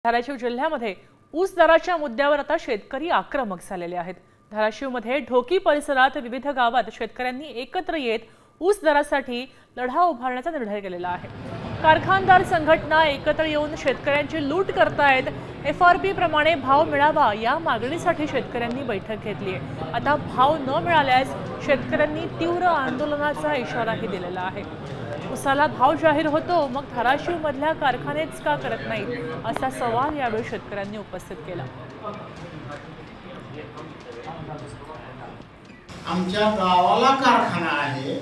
धाराशिव जिल्ह्यामध्ये ऊस दराच्या मुद्द्यावर आता शेतकरी आक्रमक झालेले आहेत। धाराशिवमध्ये ढोकी परिसरात विविध गावात शेतकऱ्यांनी एकत्र येत ऊस दरासाठी लढा उभारण्याचा निर्णय केलेला आहे। कारखानदार संघटना एकत्र येऊन शेतकऱ्यांची लूट करतायत। FRP प्रमाणे भाव मिळावा या मागणीसाठी शेतकऱ्यांनी बैठक घेतली आहे। आता भाव न मिळाल्यास शेतकऱ्यांनी तीव्र आंदोलनाचा इशाराही दिलेला आहे। उसाला भाव जाहीर होतो मग धाराशिव मधल्या कारखानेच का करत नाहीत असा सवाल यावेळी शेतकऱ्यांनी उपस्थित केला। आमच्या गावाला कारखाना आहे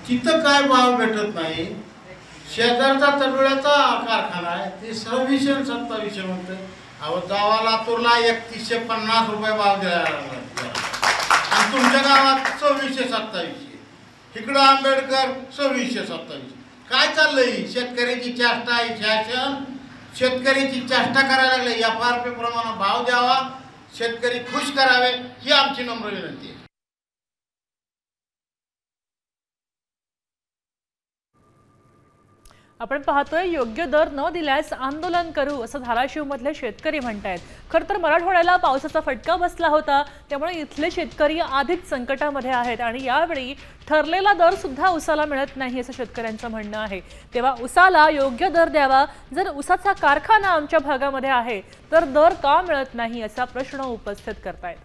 तिथं काय भाव भेटत नाही। शेजारचा तडोळ्याचा कारखाना आहे ते 2600 आणि 2700 म्हणते। अहो गावाला तुला 3150 रुपये भाव द्यायला लागला आणि तुमच्या गावात 2600-2700। इकडं आंबेडकर 2600-2700। काय चाललंय? शेतकऱ्याची चेष्टा आहे। शासन शेतकऱ्याची चेष्टा करायला लागले। FRP प्रमाणे भाव द्यावा, शेतकरी खुश करावे ही आमची नम्र विनंती आहे। आपण पाहतोय योग्य दर न दिल्यास आंदोलन करू असं धाराशिव मधले शेतकरी म्हणतायत। खरं तर मराठवाड्याला पावसाचा फटका बसला होता त्यामुळे इथले शेतकरी आधीच संकटामध्ये आहेत आणि यावेळी ठरलेला दर सुद्धा उसाला मिळत नाही असं शेतकऱ्यांचं म्हणणं आहे। तेव्हा उसाला योग्य दर द्यावा। जर उसाचा कारखाना आमच्या भागामध्ये आहे तर दर का मिळत नाही असा प्रश्न उपस्थित करतायत।